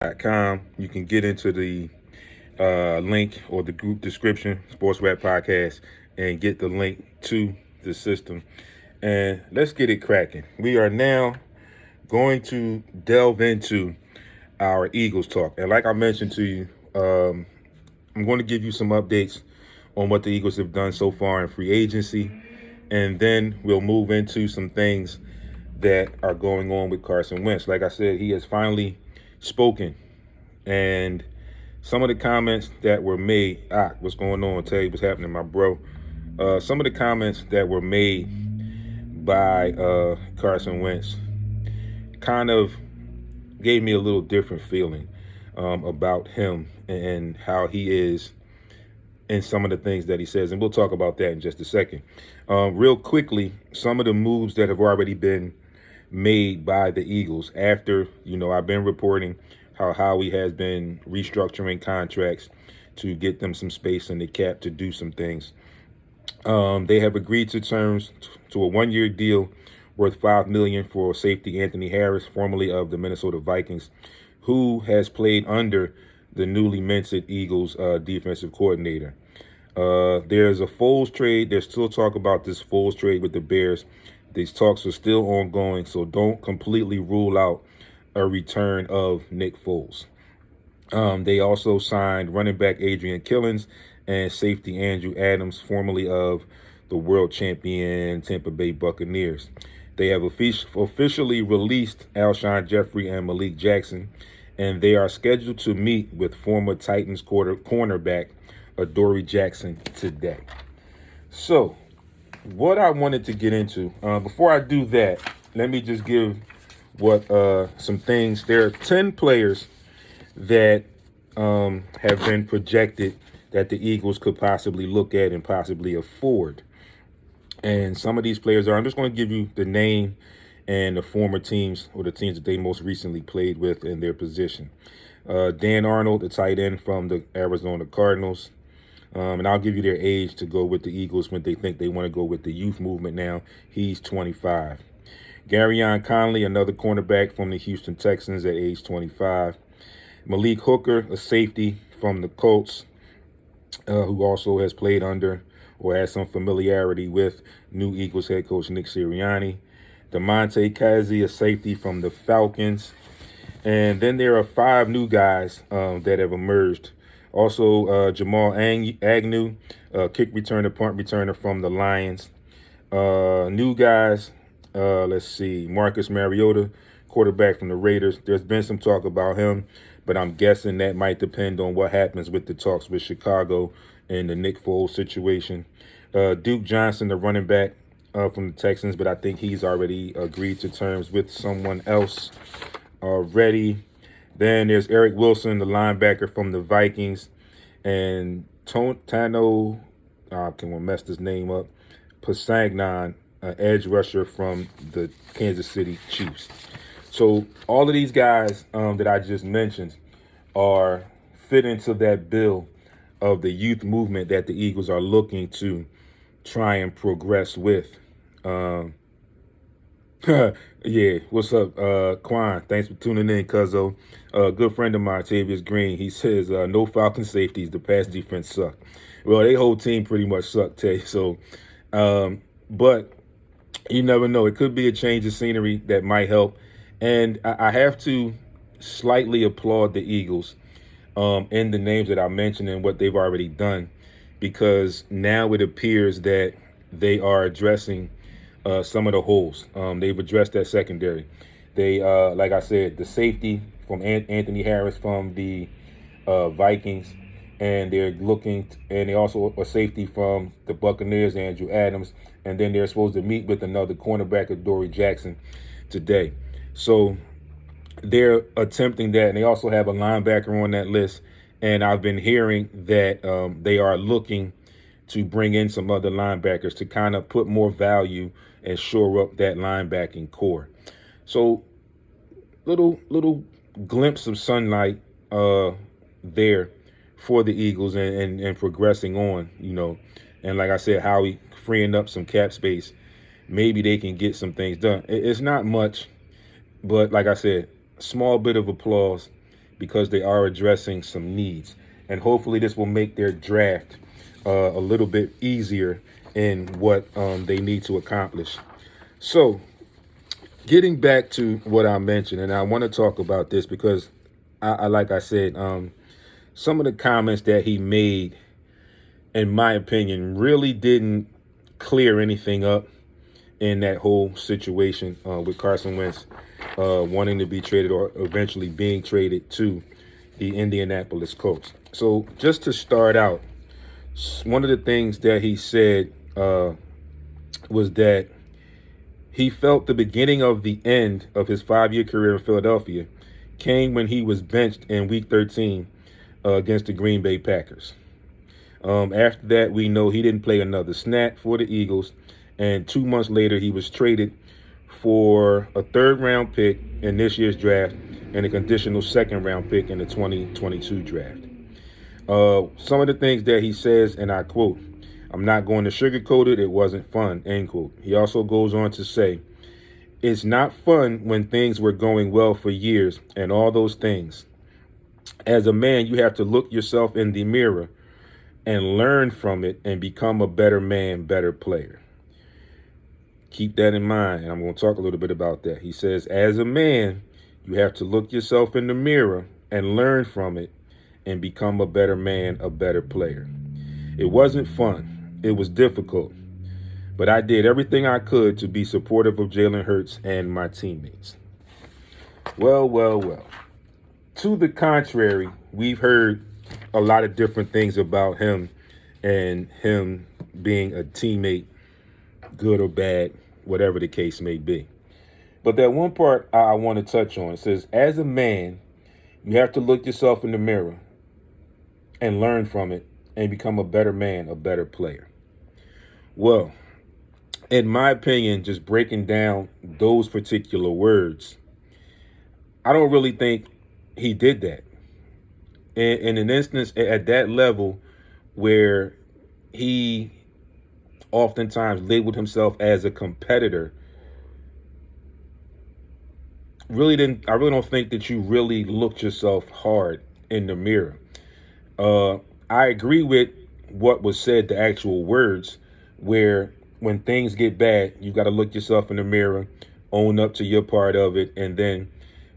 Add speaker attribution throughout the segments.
Speaker 1: sportsrap.com. You can get into the link or the group description, Sports Rap Podcast, and get the link to the system. And let's get it cracking. We are now going to delve into our Eagles talk. And like I mentioned to you, I'm going to give you some updates on what the Eagles have done so far in free agency. And then we'll move into some things that are going on with Carson Wentz. Like I said, he has finally spoken. And some of the comments that were made, what's going on? Tell you what's happening, my bro. Some of the comments that were made by Carson Wentz kind of gave me a little different feeling about him and how he is and some of the things that he says. And we'll talk about that in just a second. Real quickly, some of the moves that have already been made by the Eagles after, I've been reporting how Howie has been restructuring contracts to get them some space in the cap to do some things. They have agreed to terms to a one-year deal worth $5 million for safety Anthony Harris, formerly of the Minnesota Vikings, who has played under the newly minted Eagles defensive coordinator. There's a Foles trade. There's still talk about this Foles trade with the Bears. These talks are still ongoing, so don't completely rule out a return of Nick Foles. They also signed running back Adrian Killins and safety Andrew Adams, formerly of the world champion Tampa Bay Buccaneers. They have officially released Alshon Jeffrey and Malik Jackson, and they are scheduled to meet with former Titans cornerback Adoree Jackson today. So, what I wanted to get into, before I do that, let me just give some things. There are 10 players that have been projected that the Eagles could possibly look at and possibly afford. And some of these players I'm just going to give you the name and the former teams or the teams that they most recently played with in their position. Dan Arnold, the tight end from the Arizona Cardinals. And I'll give you their age to go with the Eagles when they think they want to go with the youth movement now. He's 25. Garyon Conley, another cornerback from the Houston Texans at age 25. Malik Hooker, a safety from the Colts, who also has played under or has some familiarity with new Eagles head coach Nick Sirianni. DeMonte Kazee, a safety from the Falcons. And then there are 5 new guys that have emerged. Also, Jamal Agnew, kick returner, punt returner from the Lions. New guys, let's see, Marcus Mariota, quarterback from the Raiders. There's been some talk about him, but I'm guessing that might depend on what happens with the talks with Chicago and the Nick Foles situation. Duke Johnson, the running back from the Texans, but I think he's already agreed to terms with someone else already. Then there's Eric Wilson, the linebacker from the Vikings, and Tano, I can mess this name up, Pasagnon, edge rusher from the Kansas City Chiefs. So all of these guys that I just mentioned are fit into that bill of the youth movement that the Eagles are looking to try and progress with. Yeah, what's up, Quan? Thanks for tuning in, cuzzo. Good friend of mine, Tavius Green, he says, no Falcon safeties, the pass defense sucked. Well, their whole team pretty much sucked, Tay. So, but you never know. It could be a change of scenery that might help. And I have to slightly applaud the Eagles in the names that I mentioned and what they've already done, because now it appears that they are addressing some of the holes. They've addressed that secondary. They, like I said, the safety from Anthony Harris from the Vikings, and they're and they also a safety from the Buccaneers, Andrew Adams, and then they're supposed to meet with another cornerback, Adoree Jackson, today. So they're attempting that, and they also have a linebacker on that list. And I've been hearing that they are looking to bring in some other linebackers to kind of put more value and shore up that linebacking core. So little glimpse of sunlight there for the Eagles and progressing on, And like I said, Howie freeing up some cap space, maybe they can get some things done. It's not much, but like I said, small bit of applause because they are addressing some needs. And hopefully this will make their draft a little bit easier in what they need to accomplish. So getting back to what I mentioned, and I want to talk about this because I like I said, some of the comments that he made, in my opinion, really didn't clear anything up in that whole situation with Carson Wentz wanting to be traded or eventually being traded to the Indianapolis Colts. So just to start out, one of the things that he said was that he felt the beginning of the end of his 5-year career in Philadelphia came when he was benched in Week 13 against the Green Bay Packers. After that, we know he didn't play another snap for the Eagles, and 2 months later, he was traded for a 3rd-round pick in this year's draft and a conditional 2nd-round pick in the 2022 draft. Some of the things that he says, and I quote, "I'm not going to sugarcoat it, it wasn't fun," end quote. He also goes on to say, "It's not fun when things were going well for years and all those things. As a man, you have to look yourself in the mirror and learn from it and become a better man, better player." Keep that in mind, and I'm going to talk a little bit about that. He says, as a man, you have to look yourself in the mirror and learn from it and become a better man, a better player. It wasn't fun. It was difficult. But I did everything I could to be supportive of Jalen Hurts and my teammates. Well. To the contrary, we've heard a lot of different things about him and him being a teammate, good or bad, whatever the case may be. But that one part I want to touch on, it says, as a man, you have to look yourself in the mirror and learn from it and become a better man, a better player. Well, in my opinion, just breaking down those particular words, I don't really think he did that. In an instance at that level where he oftentimes labeled himself as a competitor, I really don't think that you really looked yourself hard in the mirror. I agree with what was said, the actual words, where when things get bad, you got to look yourself in the mirror, own up to your part of it, and then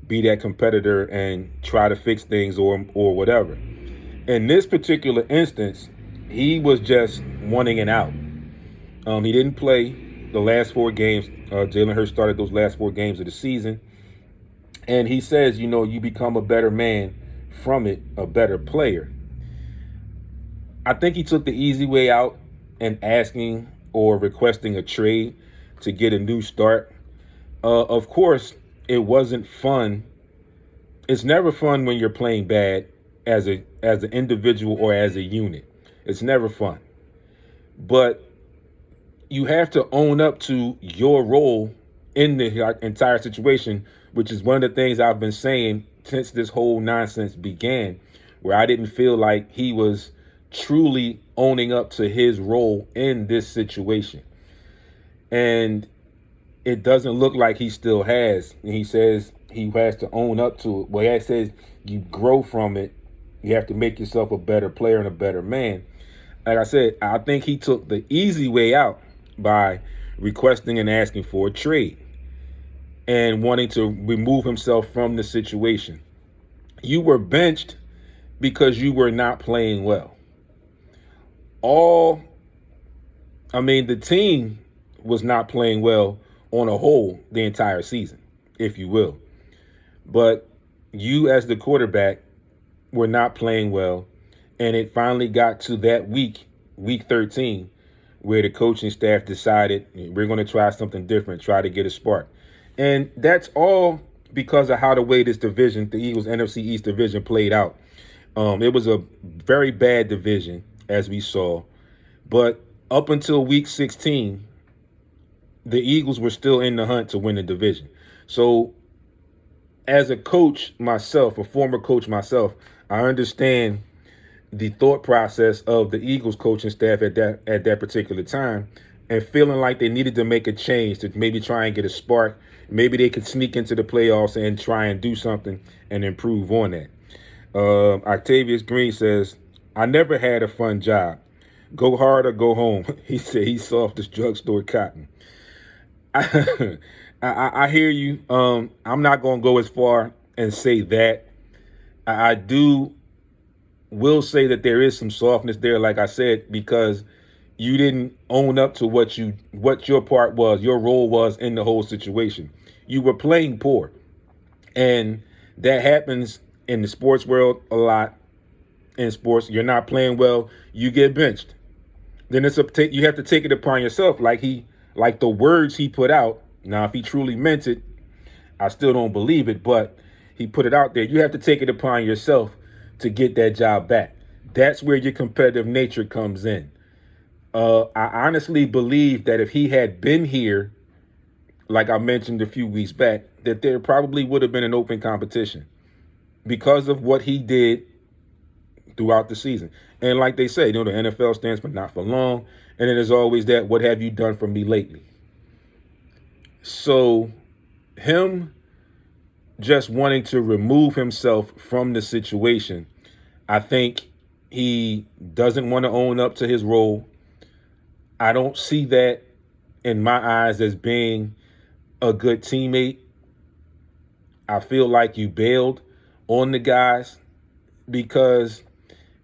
Speaker 1: be that competitor and try to fix things or whatever. In this particular instance, he was just wanting an out. He didn't play the last 4 games. Jalen Hurts started those last 4 games of the season. And he says, you become a better man from it, a better player. I think he took the easy way out and asking or requesting a trade to get a new start. Of course, it wasn't fun. It's never fun when you're playing bad as an individual or as a unit. It's never fun. But you have to own up to your role in the entire situation, which is one of the things I've been saying since this whole nonsense began, where I didn't feel like he was truly owning up to his role in this situation. And it doesn't look like he still has. And he says he has to own up to it. Well, he says you grow from it. You have to make yourself a better player and a better man. Like I said, I think he took the easy way out by requesting and asking for a trade and wanting to remove himself from the situation. You were benched because you were not playing well. The team was not playing well on a whole the entire season, if you will. But you as the quarterback were not playing well, and it finally got to that week 13, where the coaching staff decided we're going to try something different, try to get a spark. And that's all because of how the way this division, the Eagles NFC East division, played out. It was a very bad division, as we saw. But up until week 16, the Eagles were still in the hunt to win the division. So as a coach myself, a former coach myself, I understand the thought process of the Eagles coaching staff at that particular time, and feeling like they needed to make a change to maybe try and get a spark. Maybe they could sneak into the playoffs and try and do something and improve on that. Octavius Green says, I never had a fun job. Go hard or go home. He said he's soft as drugstore cotton. I, I hear you. I'm not going to go as far and say that. I do will say that there is some softness there, like I said, because you didn't own up to what your part was, your role was in the whole situation. You were playing poor. And that happens in the sports world a lot. In sports, you're not playing well, you get benched. Then you have to take it upon yourself, like the words he put out. Now, if he truly meant it, I still don't believe it, but he put it out there. You have to take it upon yourself to get that job back. That's where your competitive nature comes in. I honestly believe that if he had been here, like I mentioned a few weeks back, that there probably would have been an open competition because of what he did throughout the season. And like they say, the NFL stands for not for long. And then there's always that, what have you done for me lately? So him just wanting to remove himself from the situation, I think he doesn't want to own up to his role. I don't see that in my eyes as being a good teammate. I feel like you bailed on the guys because,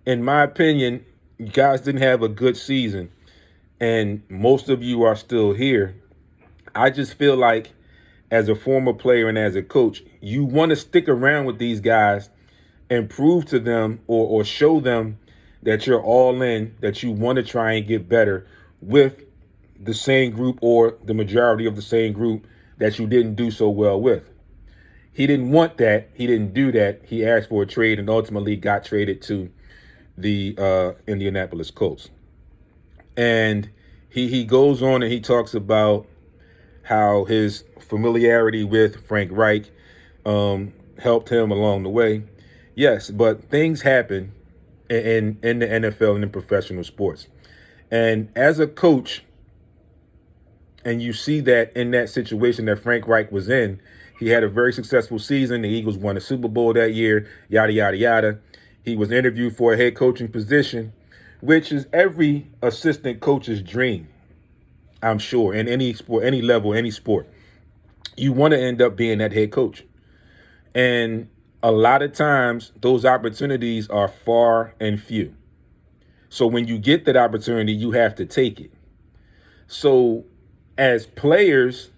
Speaker 1: in my opinion, you guys didn't have a good season and most of you are still here. I just feel like as a former player and as a coach, you want to stick around with these guys and prove to them or show them that you're all in, that you want to try and get better with the same group or the majority of the same group that you didn't do so well with. He didn't want that. He didn't do that. He asked for a trade and ultimately got traded to the Indianapolis Colts. And he goes on and he talks about how his familiarity with Frank Reich helped him along the way. Yes, but things happen in the NFL and in professional sports. And as a coach, and you see that in that situation that Frank Reich was in, he had a very successful season. The Eagles won a Super Bowl that year, yada, yada, yada. He was interviewed for a head coaching position, which is every assistant coach's dream, I'm sure, in any sport, any level, any sport. You want to end up being that head coach. And a lot of times, those opportunities are far and few. So when you get that opportunity, you have to take it. So as players,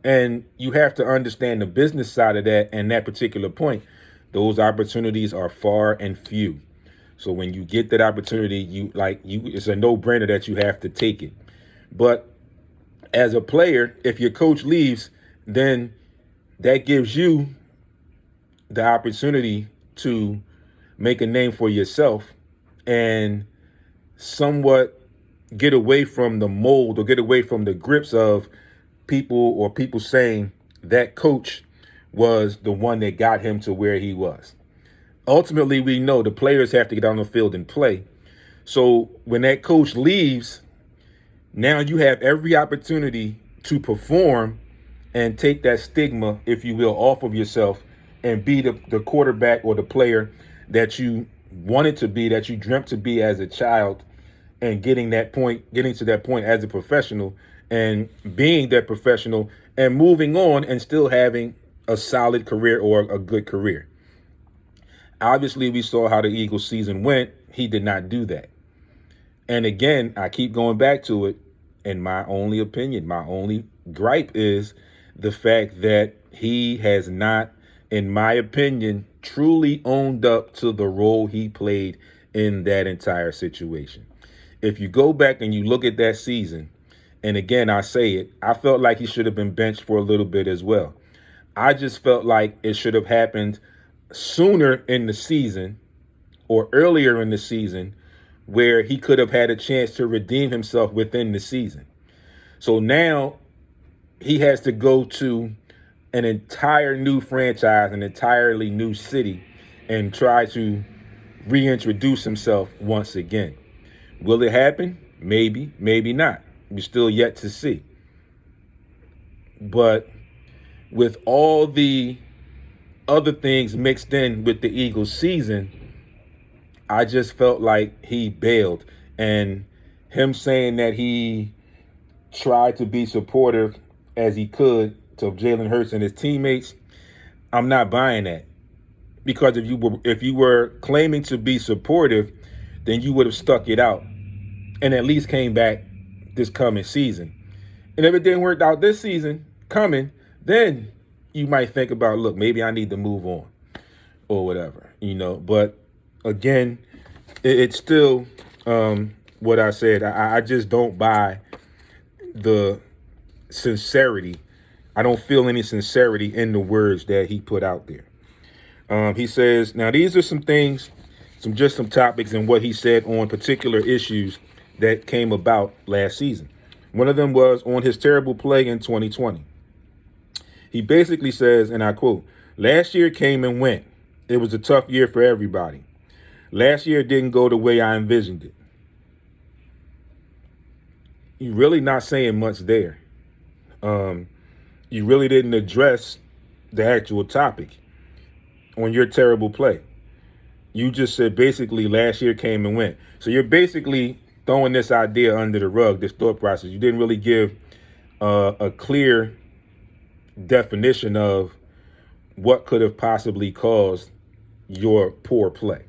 Speaker 1: and you have to understand the business side of that and that particular point, those opportunities are far and few. So when you get that opportunity, it's a no-brainer that you have to take it. But as a player, if your coach leaves, then that gives you the opportunity to make a name for yourself and somewhat get away from the mold or get away from the grips of people saying that coach was the one that got him to where he was. Ultimately, we know the players have to get on the field and play. So when that coach leaves, now you have every opportunity to perform and take that stigma, if you will, off of yourself and be the quarterback or the player that you wanted to be, that you dreamt to be as a child, and getting to that point as a professional and being that professional and moving on and still having a solid career or a good career. Obviously, we saw how the Eagles season went. He did not do that. And again, I keep going back to it. And my only opinion, my only gripe is the fact that he has not, in my opinion, truly owned up to the role he played in that entire situation. If you go back and you look at that season, and again, I say it, I felt like he should have been benched for a little bit as well. I just felt like it should have happened sooner in the season or earlier in the season where he could have had a chance to redeem himself within the season. So now he has to go to an entire new franchise, an entirely new city, and try to reintroduce himself once again. Will it happen? Maybe, maybe not. We're still yet to see. But with all the other things mixed in with the Eagles season, I just felt like he bailed. And him saying that he tried to be supportive as he could to Jalen Hurts and his teammates, I'm not buying that. Because if you were claiming to be supportive, then you would have stuck it out and at least came back this coming season. And if it didn't work out this season coming, then you might think about, look, maybe I need to move on or whatever, But again, it's still what I said. I just don't buy the sincerity. I don't feel any sincerity in the words that he put out there. He says, now these are some things, some topics and what he said on particular issues that came about last season. One of them was on his terrible play in 2020. He basically says, and I quote, "Last year came and went. It was a tough year for everybody. Last year didn't go the way I envisioned it." You're really not saying much there. You really didn't address the actual topic on your terrible play. You just said basically last year came and went. So you're basically throwing this idea under the rug, this thought process. You didn't really give a clear definition of what could have possibly caused your poor play.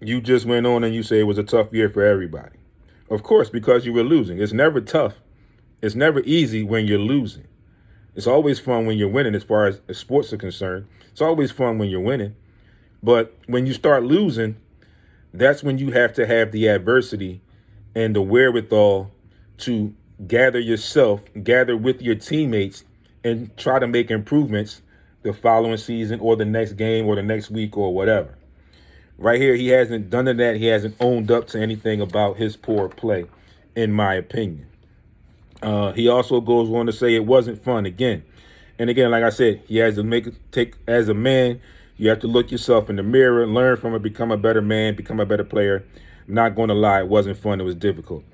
Speaker 1: You just went on and you say it was a tough year for everybody. Of course, because you were losing. It's never tough. It's never easy when you're losing. It's always fun when you're winning as far as sports are concerned. It's always fun when you're winning. But when you start losing, that's when you have to have the adversity and the wherewithal to gather with your teammates and try to make improvements the following season or the next game or the next week or whatever. Right here, he hasn't done that. He hasn't owned up to anything about his poor play, in my opinion. He also goes on to say it wasn't fun again. And again, like I said, he has to take as a man. You have to look yourself in the mirror, learn from it, become a better man, become a better player. I'm not going to lie, it wasn't fun. It was difficult.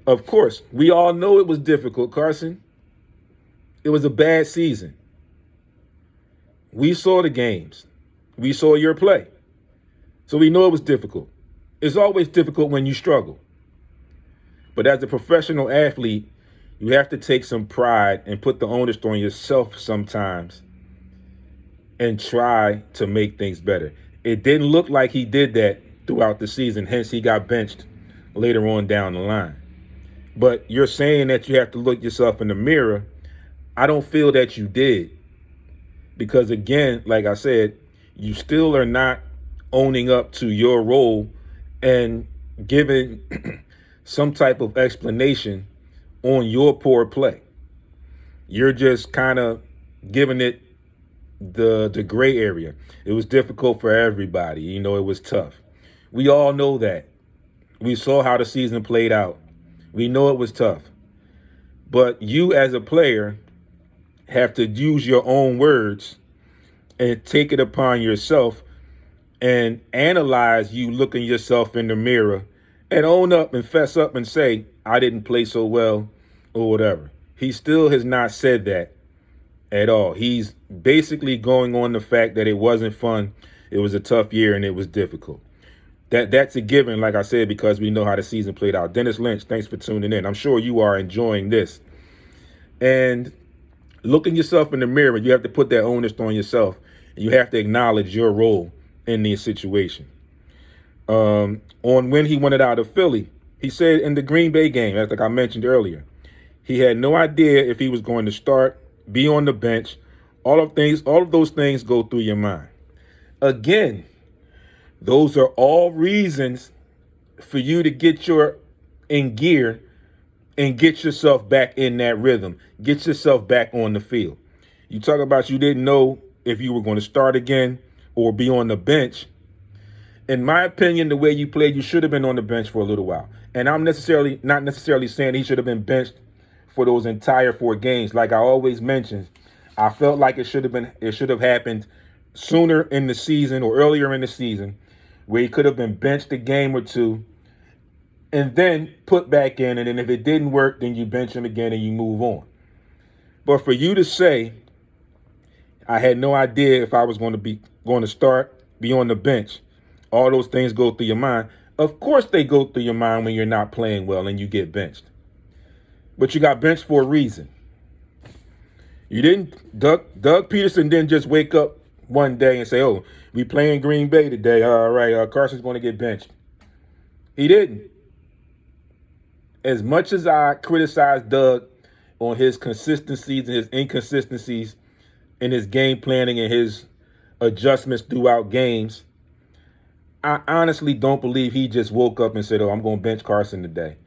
Speaker 1: Of course, we all know it was difficult, Carson. It was a bad season. We saw the games. We saw your play. So we know it was difficult. It's always difficult when you struggle. But as a professional athlete, you have to take some pride and put the onus on yourself sometimes and try to make things better. It didn't look like he did that throughout the season, hence he got benched later on down the line. But you're saying that you have to look yourself in the mirror. I don't feel that you did. Because again, like I said, you still are not owning up to your role and giving some type of explanation on your poor play. You're just kind of giving it the gray area. It was difficult for everybody. It was tough. We all know that. We saw how the season played out. We know it was tough. But you as a player have to use your own words and take it upon yourself and analyze you looking yourself in the mirror and own up and fess up and say, I didn't play so well or whatever. He still has not said that at all. He's basically going on the fact that it wasn't fun. It was a tough year and it was difficult. That's a given, like I said, because we know how the season played out. Dennis Lynch, thanks for tuning in. I'm sure you are enjoying this. And looking yourself in the mirror, you have to put that onus on yourself. And you have to acknowledge your role in the situation. On when he wanted out of Philly, he said in the Green Bay game, as like I mentioned earlier, he had no idea if he was going to start, be on the bench. All of those things go through your mind. Again, those are all reasons for you to get in gear and get yourself back in that rhythm. Get yourself back on the field. You talk about you didn't know if you were going to start again or be on the bench. In my opinion, the way you played, you should have been on the bench for a little while. And I'm not necessarily saying he should have been benched for those entire 4 games. Like I always mention, I felt like it should have happened sooner in the season or earlier in the season, where he could have been benched a game or 2 and then put back in. And then if it didn't work, then you bench him again and you move on. But for you to say, I had no idea if I was going to start, be on the bench. All those things go through your mind. Of course they go through your mind when you're not playing well and you get benched. But you got benched for a reason. You didn't, Doug Peterson didn't just wake up one day and say, oh, we playing Green Bay today. All right, Carson's going to get benched. He didn't. As much as I criticize Doug on his consistencies and his inconsistencies in his game planning and his adjustments throughout games, I honestly don't believe he just woke up and said, oh, I'm going to bench Carson today.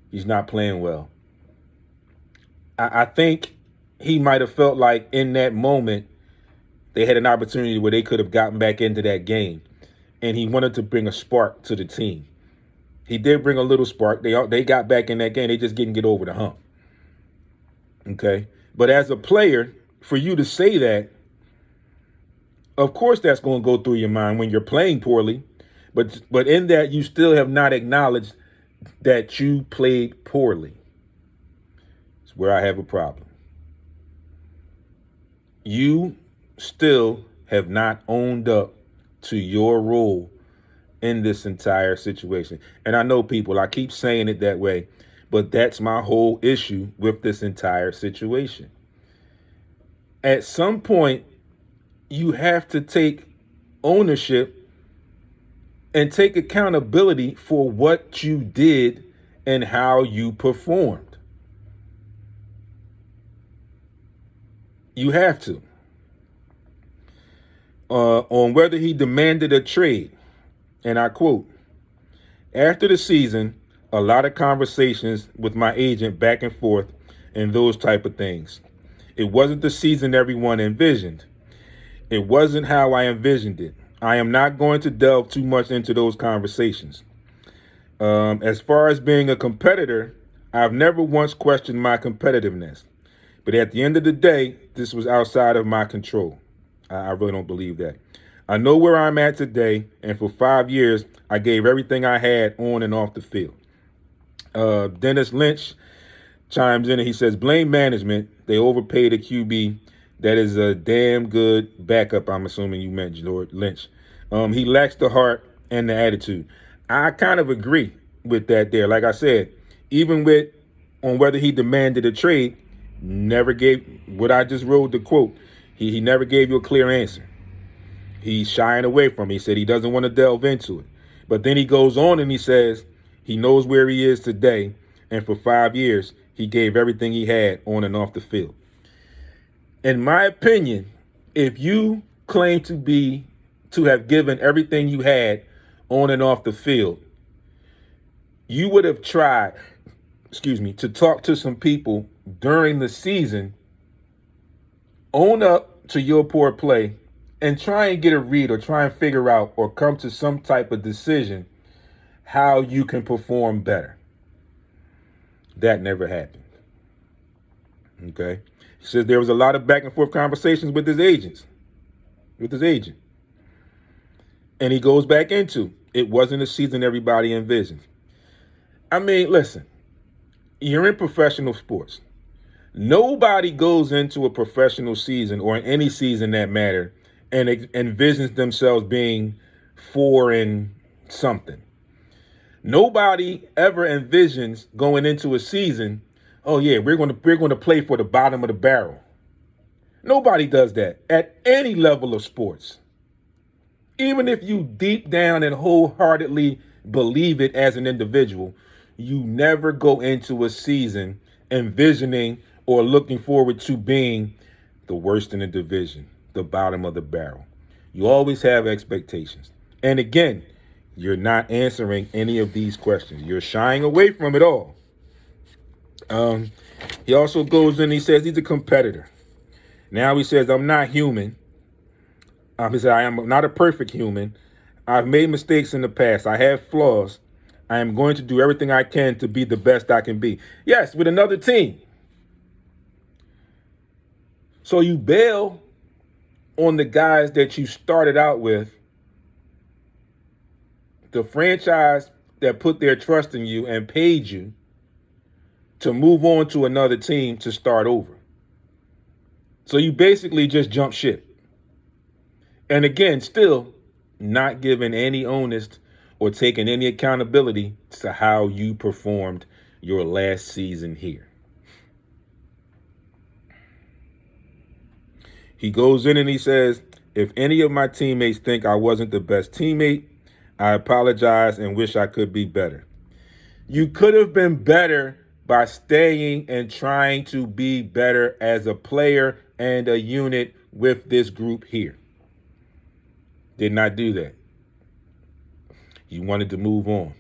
Speaker 1: He's not playing well. I think he might have felt like in that moment they had an opportunity where they could have gotten back into that game, and he wanted to bring a spark to the team. He did bring a little spark. They got back in that game. They just didn't get over the hump. Okay? But as a player, for you to say that, of course that's going to go through your mind when you're playing poorly. But in that, you still have not acknowledged that you played poorly. It's where I have a problem. You still have not owned up to your role in this entire situation. And I know people, I keep saying it that way, but that's my whole issue with this entire situation. At some point, you have to take ownership and take accountability for what you did and how you performed. You have to. On whether he demanded a trade, and I quote, after the season, a lot of conversations with my agent back and forth and those type of things. It wasn't the season everyone envisioned. It wasn't how I envisioned it. I am not going to delve too much into those conversations. As far as being a competitor, I've never once questioned my competitiveness. But at the end of the day, this was outside of my control. I really don't believe that. I know where I'm at today, and for 5 years, I gave everything I had on and off the field. Dennis Lynch chimes in and he says, blame management. They overpaid a QB. That is a damn good backup, I'm assuming you meant Lord Lynch. He lacks the heart and the attitude. I kind of agree with that there. Like I said, even on whether he demanded a trade, never gave what I just wrote the quote. He never gave you a clear answer. He's shying away from it. He said he doesn't want to delve into it. But then he goes on and he says he knows where he is today. And for 5 years, he gave everything he had on and off the field. In my opinion, if you claim to have given everything you had on and off the field, you would have tried, to talk to some people during the season, own up to your poor play, and try and get a read or try and figure out or come to some type of decision how you can perform better. That never happened. Okay? He says there was a lot of back and forth conversations with his agent. And he goes back into, it wasn't a season everybody envisioned. I mean, listen, you're in professional sports. Nobody goes into a professional season or in any season that matter and envisions themselves being 4-something. Nobody ever envisions going into a season, oh yeah, we're going to play for the bottom of the barrel. Nobody does that at any level of sports. Even if you deep down and wholeheartedly believe it as an individual, you never go into a season envisioning or looking forward to being the worst in the division, the bottom of the barrel. You always have expectations. And again, you're not answering any of these questions. You're shying away from it all. He also goes in, he says he's a competitor. Now he says, I'm not human. He said, I am not a perfect human. I've made mistakes in the past. I have flaws. I am going to do everything I can to be the best I can be. Yes, with another team. So you bail on the guys that you started out with, the franchise that put their trust in you and paid you to move on to another team to start over. So you basically just jump ship. And again, still not giving any onus or taking any accountability to how you performed your last season here. He goes in and he says, if any of my teammates think I wasn't the best teammate, I apologize and wish I could be better. You could have been better by staying and trying to be better as a player and a unit with this group here. Did not do that. You wanted to move on.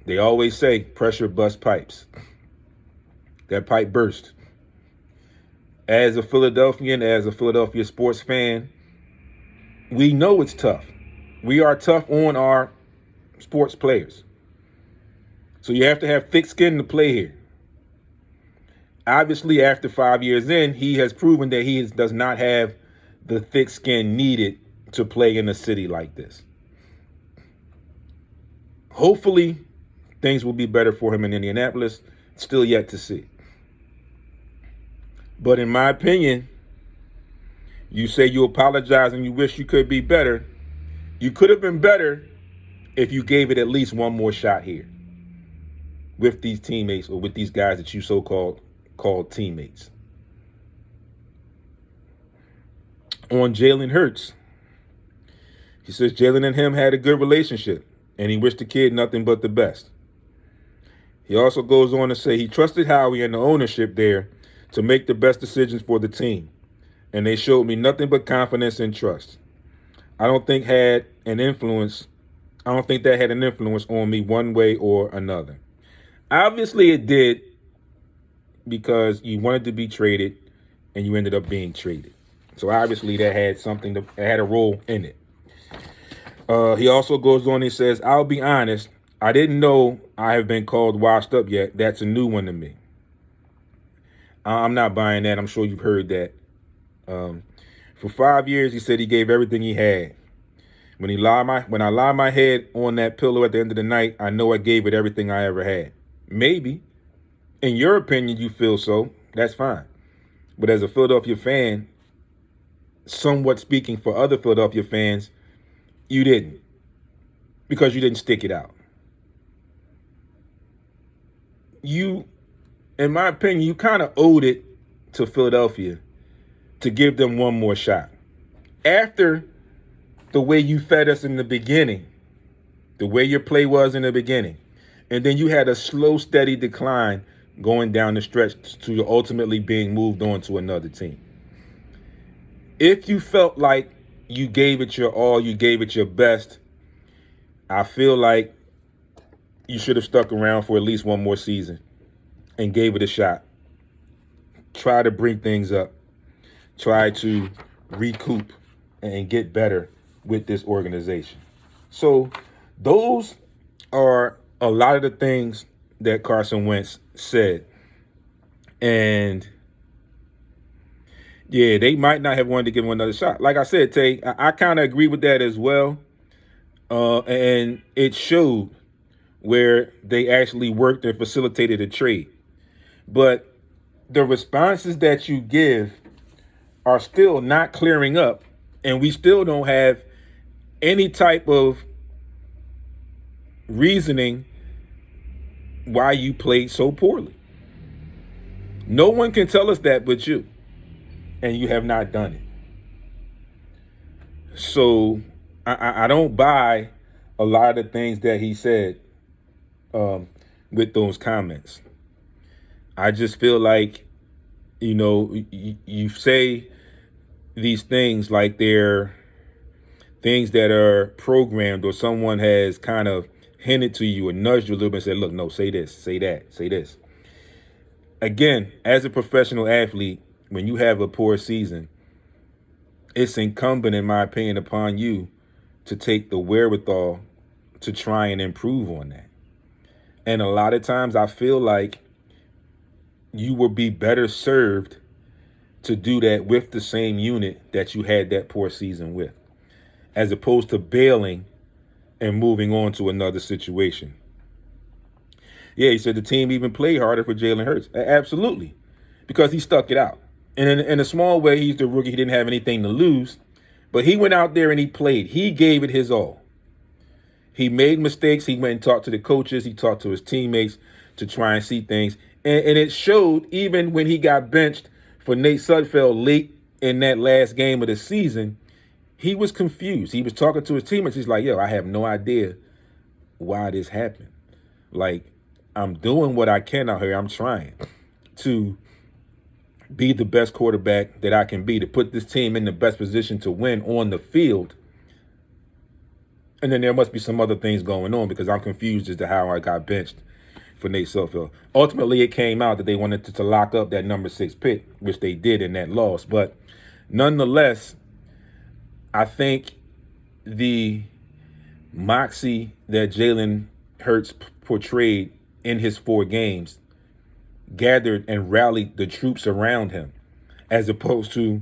Speaker 1: They always say pressure busts pipes. That pipe burst. As a Philadelphian, as a Philadelphia sports fan, we know it's tough. We are tough on our sports players. So you have to have thick skin to play here. Obviously, after 5 years in, he has proven that he does not have the thick skin needed to play in a city like this. Hopefully, things will be better for him in Indianapolis. Still yet to see. But in my opinion, you say you apologize and you wish you could be better. You could have been better if you gave it at least one more shot here with these teammates or with these guys that you so-called teammates. On Jalen Hurts, he says Jalen and him had a good relationship and he wished the kid nothing but the best. He also goes on to say he trusted Howie and the ownership there to make the best decisions for the team, and they showed me nothing but confidence and trust. I don't think that had an influence on me one way or another. Obviously it did, because you wanted to be traded and you ended up being traded. So obviously that had a role in it. He also goes on and says, I'll be honest, I didn't know I have been called washed up yet. That's a new one to me. I'm not buying that. I'm sure you've heard that. For 5 years, he said he gave everything he had. When I lie my head on that pillow at the end of the night, I know I gave it everything I ever had. Maybe, in your opinion, you feel so. That's fine. But as a Philadelphia fan, somewhat speaking for other Philadelphia fans, you didn't, because you didn't stick it out. In my opinion, you kind of owed it to Philadelphia to give them one more shot. After the way you fed us in the beginning, the way your play was in the beginning, and then you had a slow, steady decline going down the stretch to ultimately being moved on to another team. If you felt like you gave it your all, you gave it your best, I feel like you should have stuck around for at least one more season and gave it a shot. Try to bring things up. Try to recoup and get better with this organization. So those are a lot of the things that Carson Wentz said. And yeah, they might not have wanted to give him another shot. Like I said, Tay, I kind of agree with that as well. And it showed where they actually worked and facilitated a trade. But the responses that you give are still not clearing up, and we still don't have any type of reasoning why you played so poorly. No one can tell us that but you, and you have not done it. So I don't buy a lot of the things that he said with those comments. I just feel like, you say these things like they're things that are programmed, or someone has kind of hinted to you and nudged you a little bit and said, look, no, say this, say that, say this. Again, as a professional athlete, when you have a poor season, it's incumbent, in my opinion, upon you to take the wherewithal to try and improve on that. And a lot of times I feel like you will be better served to do that with the same unit that you had that poor season with, as opposed to bailing and moving on to another situation. Yeah, he said the team even played harder for Jalen Hurts. Absolutely, because he stuck it out. And in a small way, he's the rookie. He didn't have anything to lose. But he went out there and he played. He gave it his all. He made mistakes. He went and talked to the coaches. He talked to his teammates to try and see things. And it showed even when he got benched for Nate Sudfeld late in that last game of the season, he was confused. He was talking to his teammates. He's like, yo, I have no idea why this happened. Like, I'm doing what I can out here. I'm trying to be the best quarterback that I can be, to put this team in the best position to win on the field. And then there must be some other things going on because I'm confused as to how I got benched for Nate Sudfeld. Ultimately, it came out that they wanted to lock up that number 6 pick, which they did in that loss. But nonetheless, I think the moxie that Jalen Hurts portrayed in his 4 games gathered and rallied the troops around him, as opposed to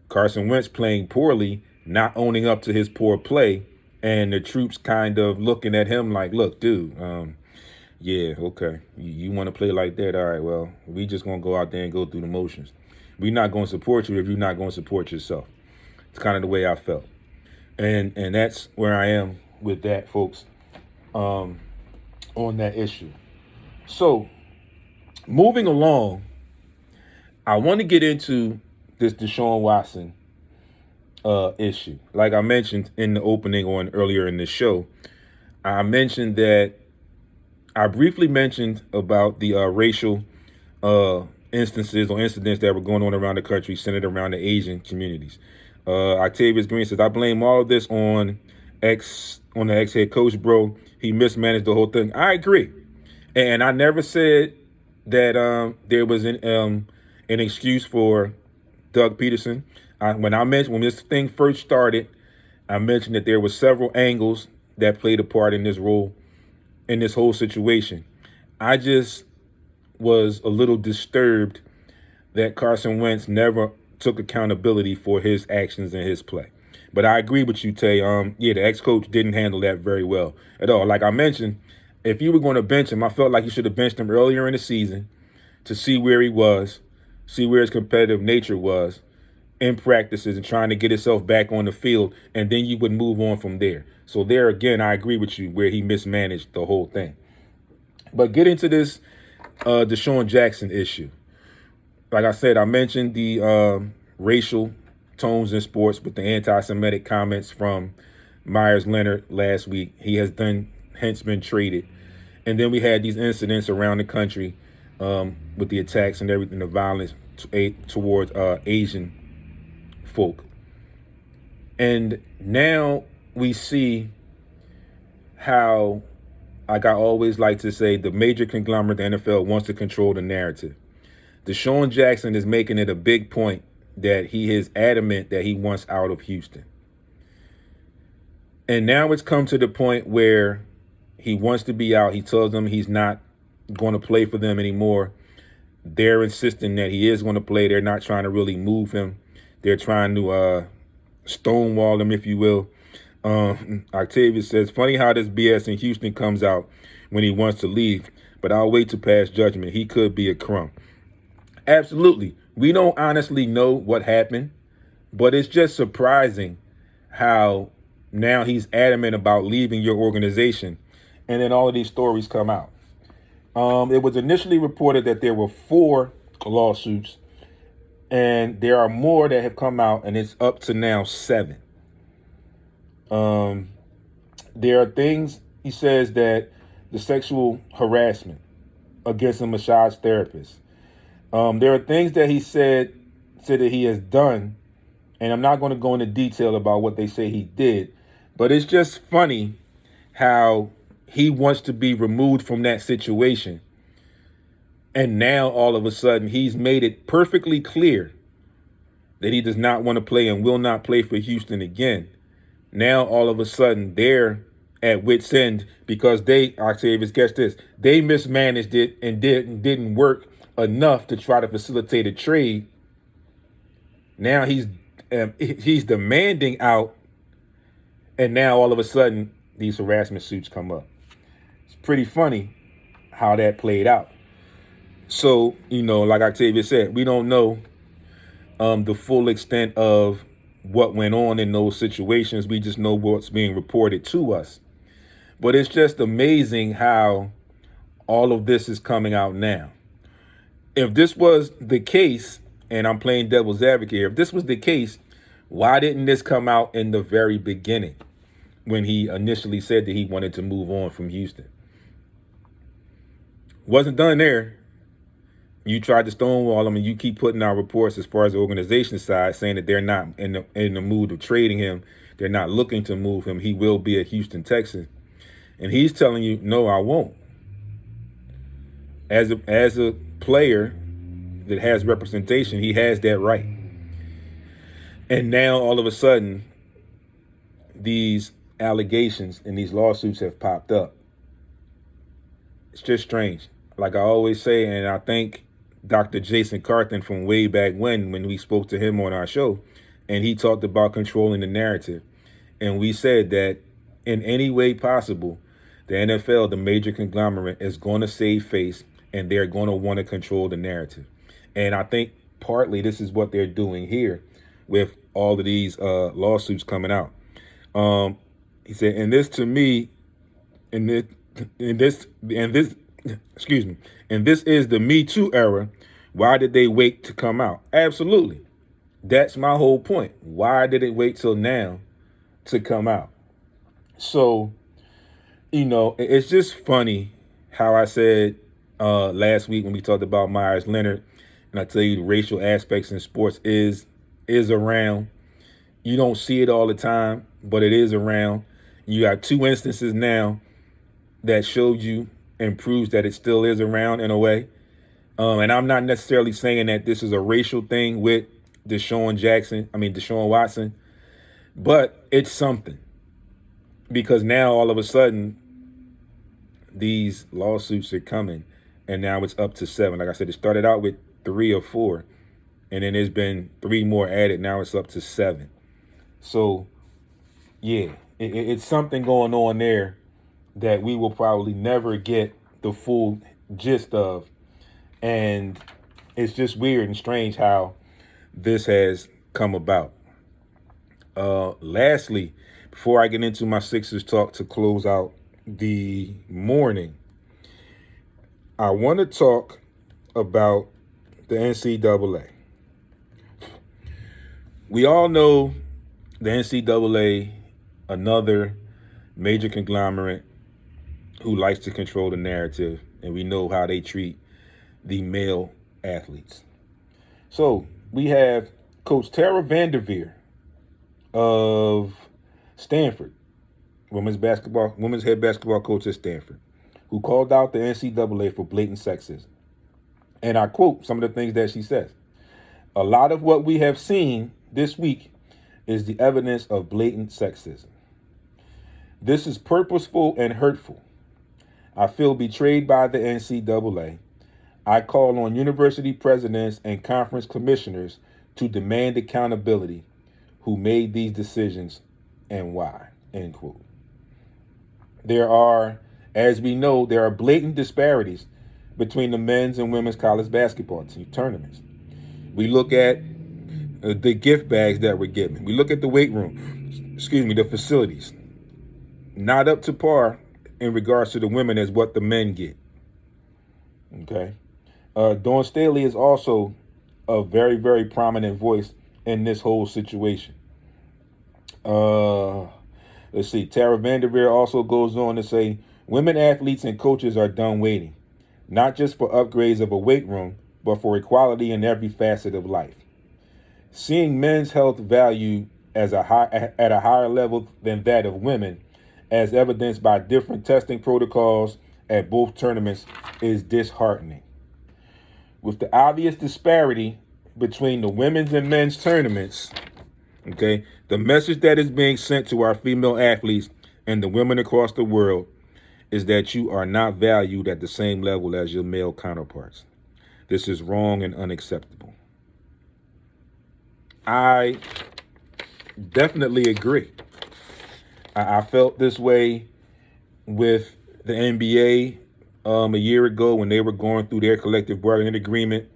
Speaker 1: Carson Wentz playing poorly, not owning up to his poor play, and the troops kind of looking at him like, look, dude, yeah, okay, you want to play like that? All right, well, we just going to go out there and go through the motions. We're not going to support you if you're not going to support yourself. It's kind of the way I felt. And that's where I am with that, folks, on that issue. So, moving along, I want to get into this Deshaun Watson issue. Like I mentioned in the opening or earlier in the show, I briefly mentioned about the racial instances or incidents that were going on around the country centered around the Asian communities. Octavius Green says, I blame all of this on the ex-head coach, bro. He mismanaged the whole thing. I agree. And I never said that there was an excuse for Doug Peterson. When this thing first started, I mentioned that there were several angles that played a part in this role, in this whole situation. I just was a little disturbed that Carson Wentz never took accountability for his actions and his play. But I agree with you, Tay. The ex-coach didn't handle that very well at all. Like I mentioned, if you were going to bench him, I felt like you should have benched him earlier in the season to see where he was, see where his competitive nature was in practices and trying to get himself back on the field, and then you would move on from there. So there again, I agree with you where he mismanaged the whole thing. But get into this Deshaun Jackson issue. Like I said, I mentioned the racial tones in sports with the anti-Semitic comments from Myers Leonard last week. He has hence been traded. And then we had these incidents around the country with the attacks and everything, the violence towards Asian folk. And now we see how, like I always like to say, the major conglomerate, the NFL, wants to control the narrative. Deshaun Jackson is making it a big point that he is adamant that he wants out of Houston. And now it's come to the point where he wants to be out. He tells them he's not going to play for them anymore. They're insisting that he is going to play. They're not trying to really move him. They're trying to stonewall him, if you will. Octavius says, funny how this BS in Houston comes out when he wants to leave, but I'll wait to pass judgment. He could be a crumb. Absolutely. We don't honestly know what happened, but it's just surprising how now he's adamant about leaving your organization, and then all of these stories come out. It was initially reported that there were 4 lawsuits, and there are more that have come out, and it's up to now 7. There are things, he says, that the sexual harassment against a massage therapist. There are things that he said that he has done, and I'm not going to go into detail about what they say he did, but it's just funny how he wants to be removed from that situation. And now all of a sudden he's made it perfectly clear that he does not want to play and will not play for Houston again. Now all of a sudden they're at wit's end because Octavius, guess this, they mismanaged it and didn't work enough to try to facilitate a trade. Now he's demanding out, and now all of a sudden these harassment suits come up. It's pretty funny how that played out. So, like Octavia said, we don't know the full extent of what went on in those situations. We just know what's being reported to us. But it's just amazing how all of this is coming out now. If this was the case, and I'm playing devil's advocate here, if this was the case, why didn't this come out in the very beginning when he initially said that he wanted to move on from Houston? Wasn't done there. You tried to stonewall him, and you keep putting out reports as far as the organization side saying that they're not in the mood of trading him. They're not looking to move him. He will be a Houston Texan. And he's telling you, no, I won't. As a player that has representation, he has that right. And now all of a sudden, these allegations and these lawsuits have popped up. It's just strange. Like I always say, and I thank Dr. Jason Carthen from way back when we spoke to him on our show, and he talked about controlling the narrative. And we said that in any way possible, the NFL, the major conglomerate, is going to save face, and they're going to want to control the narrative. And I think partly this is what they're doing here with all of these lawsuits coming out. He said, and this to me, and this is the Me Too era. Why did they wait to come out? Absolutely. That's my whole point. Why did it wait till now to come out? So, it's just funny how I said last week when we talked about Myers Leonard, and I tell you the racial aspects in sports is around. You don't see it all the time, but it is around. You got two instances now that showed you and proves that it still is around in a way. And I'm not necessarily saying that this is a racial thing with Deshaun Watson, but it's something. Because now all of a sudden, these lawsuits are coming, and now it's up to 7. Like I said, it started out with 3 or 4, and then there's been 3 more added. Now it's up to 7. So, yeah, it's something going on there that we will probably never get the full gist of. And it's just weird and strange how this has come about. Lastly, before I get into my Sixers talk to close out the morning, I want to talk about the NCAA. We all know the NCAA, another major conglomerate who likes to control the narrative, and we know how they treat the male athletes. So we have Coach Tara Vanderveer of Stanford, women's head basketball coach at Stanford, who called out the NCAA for blatant sexism. And I quote some of the things that she says. A lot of what we have seen this week is the evidence of blatant sexism. This is purposeful and hurtful. I feel betrayed by the NCAA. I call on university presidents and conference commissioners to demand accountability who made these decisions and why, end quote. As we know, there are blatant disparities between the men's and women's college basketball tournaments. We look at the gift bags that we're given. We look at the weight room, the facilities. Not up to par in regards to the women as what the men get. Okay. Dawn Staley is also a very, very prominent voice in this whole situation. Let's see. Tara Vanderveer also goes on to say, women athletes and coaches are done waiting, not just for upgrades of a weight room, but for equality in every facet of life. Seeing men's health valued at a higher level than that of women, as evidenced by different testing protocols at both tournaments, is disheartening. With the obvious disparity between the women's and men's tournaments, okay, the message that is being sent to our female athletes and the women across the world is that you are not valued at the same level as your male counterparts. This is wrong and unacceptable. I definitely agree. I felt this way with the NBA a year ago when they were going through their collective bargaining agreement,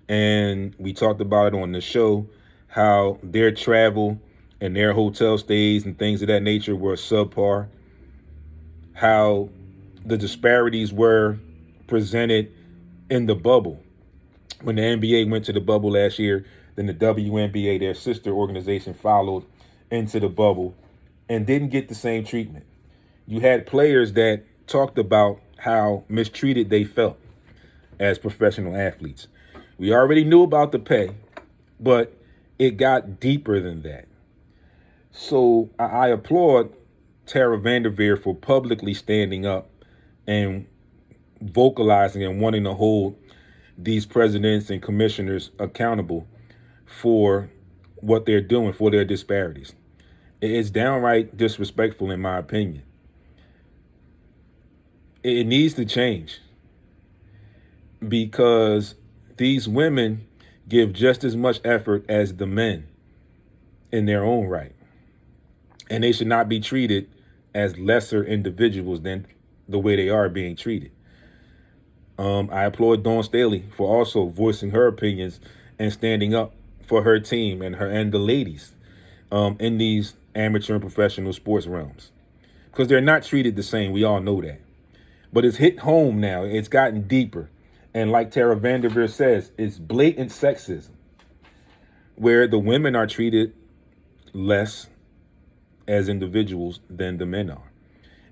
Speaker 1: and we talked about it on the show, how their travel and their hotel stays and things of that nature were subpar. How the disparities were presented in the bubble. When the NBA went to the bubble last year, then the WNBA, their sister organization, followed into the bubble and didn't get the same treatment. You had players that talked about how mistreated they felt as professional athletes. We already knew about the pay, but it got deeper than that. So I applaud Tara Vanderveer for publicly standing up and vocalizing and wanting to hold these presidents and commissioners accountable for what they're doing, for their disparities. It's downright disrespectful, in my opinion. It needs to change because these women give just as much effort as the men in their own right. And they should not be treated as lesser individuals than the way they are being treated. I applaud Dawn Staley for also voicing her opinions and standing up for her team and the ladies in these amateur and professional sports realms, because they're not treated the same. We all know that. But it's hit home now. It's gotten deeper. And like Tara Vanderveer says, it's blatant sexism, where the women are treated less as individuals than the men are.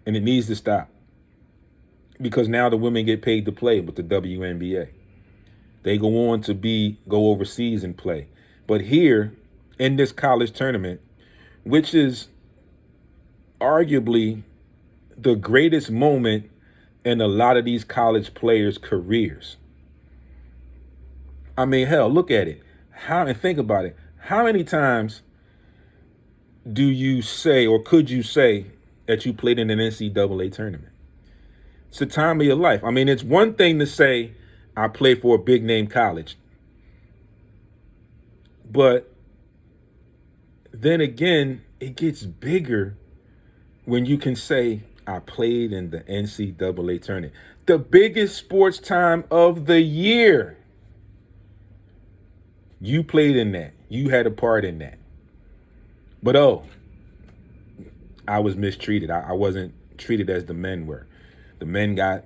Speaker 1: And it needs to stop, because now the women get paid to play with the WNBA. They go on to go overseas and play. But here in this college tournament, which is arguably the greatest moment in a lot of these college players' careers. I mean, hell, look at it. And think about it. How many times do you say, or could you say, that you played in an NCAA tournament? It's the time of your life. I mean, it's one thing to say, I play for a big name college. But then again, it gets bigger when you can say, I played in the NCAA tournament. The biggest sports time of the year. You played in that. You had a part in that. But I was mistreated. I wasn't treated as the men were. The men got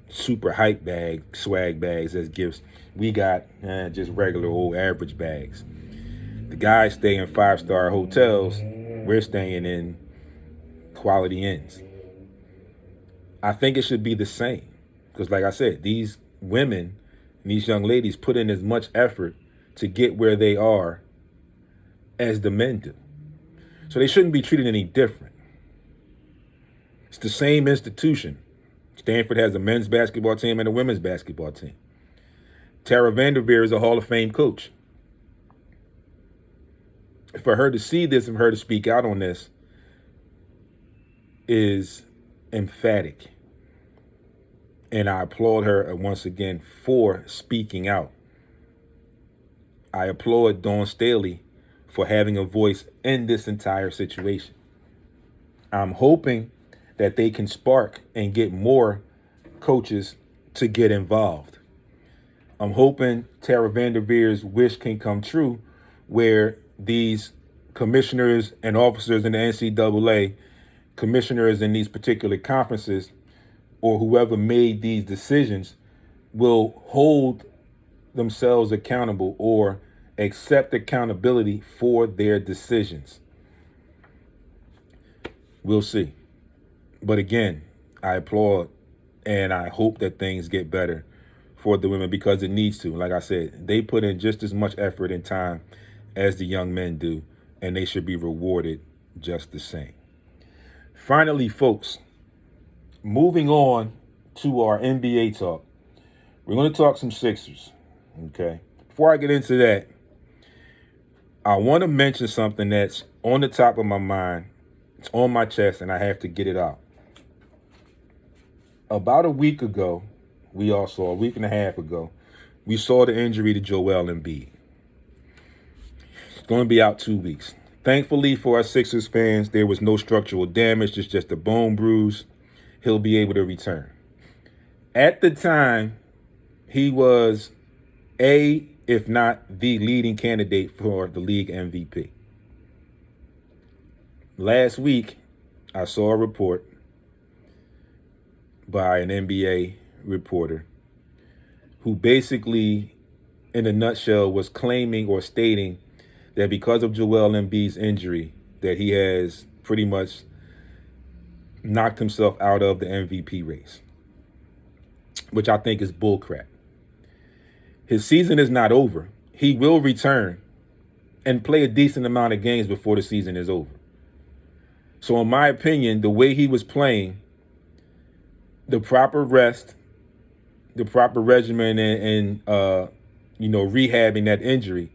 Speaker 1: super hype swag bags as gifts. We got just regular old average bags. The guys stay in 5-star hotels. We're staying in quality inns. I think it should be the same, because like I said, these women and these young ladies put in as much effort to get where they are as the men do. So they shouldn't be treated any different. It's the same institution. Stanford has a men's basketball team and a women's basketball team. Tara Vanderveer is a Hall of Fame coach. For her to see this and for her to speak out on this is emphatic. And I applaud her once again for speaking out. I applaud Dawn Staley for having a voice in this entire situation. I'm hoping that they can spark and get more coaches to get involved. I'm hoping Tara Vanderveer's wish can come true, where these commissioners and officers in the NCAA, commissioners in these particular conferences, or whoever made these decisions, will hold themselves accountable or accept accountability for their decisions. We'll see. But again, I applaud and I hope that things get better for the women, because it needs to. Like I said, they put in just as much effort and time as the young men do, and they should be rewarded just the same. Finally, folks, moving on to our NBA talk, we're going to talk some Sixers, okay? Before I get into that, I want to mention something that's on the top of my mind. It's on my chest, and I have to get it out. About a week and a half ago, we saw the injury to Joel Embiid. He's going to be out 2 weeks. Thankfully for our Sixers fans, there was no structural damage, just a bone bruise. He'll be able to return. At the time, he was if not the leading candidate for the league MVP. last week I saw a report by an NBA reporter who basically, in a nutshell, was claiming or stating that because of Joel Embiid's injury, that he has pretty much knocked himself out of the MVP race, which I think is bullcrap. His season is not over. He will return and play a decent amount of games before the season is over. So in my opinion, the way he was playing, the proper rest, the proper regimen, and rehabbing that injury,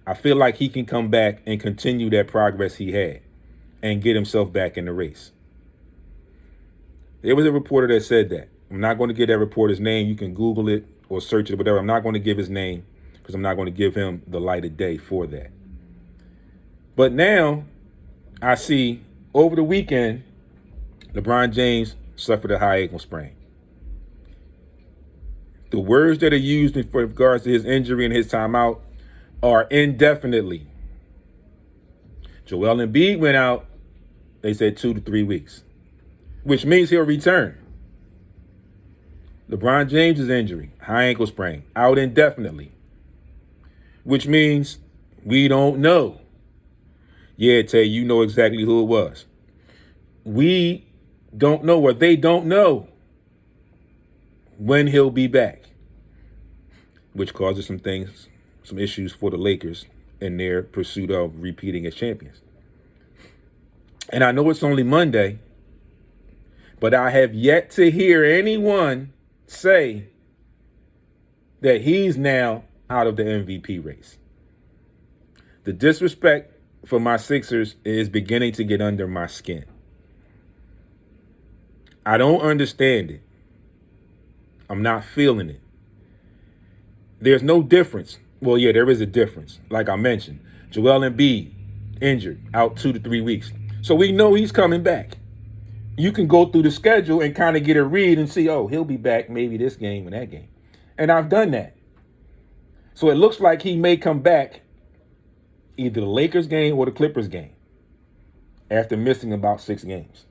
Speaker 1: I feel like he can come back and continue that progress he had and get himself back in the race. There was a reporter that said that. I'm not going to give that reporter's name. You can Google it or search it, whatever. I'm not going to give his name because I'm not going to give him the light of day for that. But now I see over the weekend, LeBron James suffered a high ankle sprain. The words that are used in regards to his injury and his timeout are indefinitely. Joel Embiid went out, they said 2 to 3 weeks, which means he'll return. LeBron James' injury, high ankle sprain, out indefinitely, which means we don't know. Yeah, Tay, you know exactly who it was. We don't know, or they don't know when he'll be back, which causes some issues for the Lakers in their pursuit of repeating as champions. And I know it's only Monday, but I have yet to hear anyone say that he's now out of the MVP race. The disrespect for my Sixers is beginning to get under my skin. I don't understand it. I'm not feeling it. There's no difference. Well, yeah, there is a difference. Like I mentioned, Joel Embiid injured, out 2 to 3 weeks. So we know he's coming back. You can go through the schedule and kind of get a read and see, oh, he'll be back maybe this game and that game. And I've done that. So it looks like he may come back either the Lakers game or the Clippers game after missing about 6 games.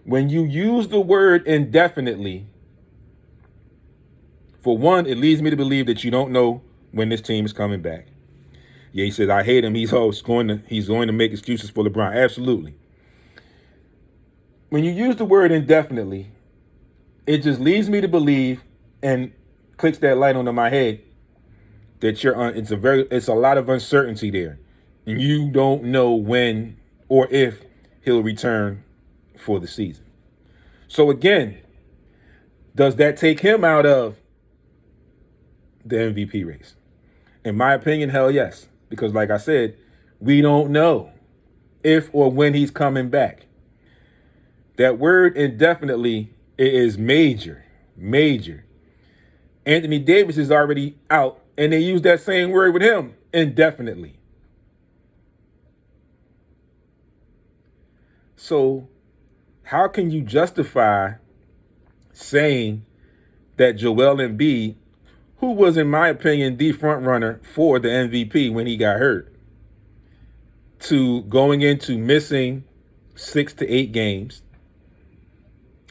Speaker 1: When you use the word indefinitely, for one, it leads me to believe that you don't know when this team is coming back. Yeah, he says, I hate him. He's going to make excuses for LeBron. Absolutely. When you use the word indefinitely, it just leads me to believe and clicks that light onto my head that it's a lot of uncertainty there. And you don't know when or if he'll return for the season. So again, does that take him out of the MVP race? In my opinion, hell yes. Because like I said, we don't know if or when he's coming back. That word indefinitely is major. Anthony Davis is already out, and they use that same word with him, indefinitely. So how can you justify saying that Joel Embiid, who was, in my opinion, the front runner for the MVP when he got hurt, to going into missing 6 to 8 games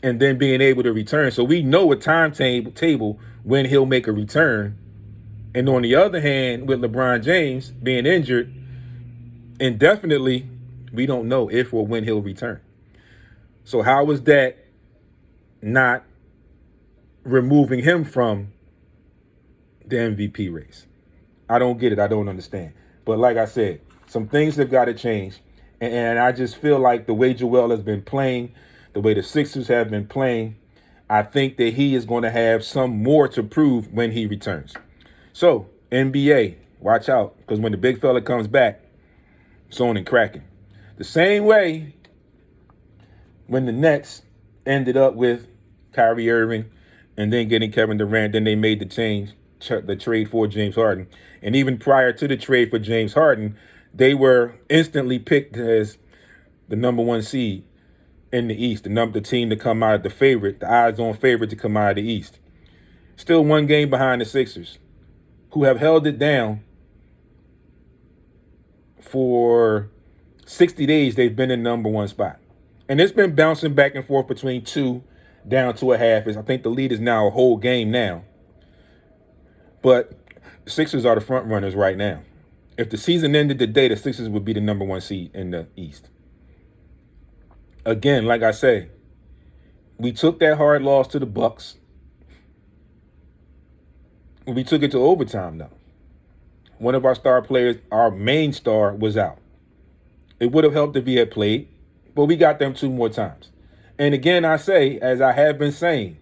Speaker 1: and then being able to return? So we know a timetable when he'll make a return. And on the other hand, with LeBron James being injured indefinitely, we don't know if or when he'll return. So how is that not removing him from the MVP race? I don't get it. I don't understand. But like I said, some things have got to change. And I just feel like the way Joel has been playing, the way the Sixers have been playing, I think that he is going to have some more to prove when he returns. So, NBA, watch out, because when the big fella comes back, it's on and cracking. The same way when the Nets ended up with Kyrie Irving and then getting Kevin Durant, then they made the trade for James Harden. And even prior to the trade for James Harden, they were instantly picked as the number 1 seed in the East, the team to come out of the odds-on favorite to come out of the East. Still 1 game behind the Sixers, who have held it down for 60 days, they've been in number one spot. And it's been bouncing back and forth between 2 down to a half. I think the lead is now a whole game now. But the Sixers are the front runners right now. If the season ended today, the Sixers would be the number 1 seed in the East. Again, like I say, we took that hard loss to the Bucks. We took it to overtime, though. One of our star players, our main star, was out. It would have helped if he had played, but we got them 2 more times. And again, I say, as I have been saying,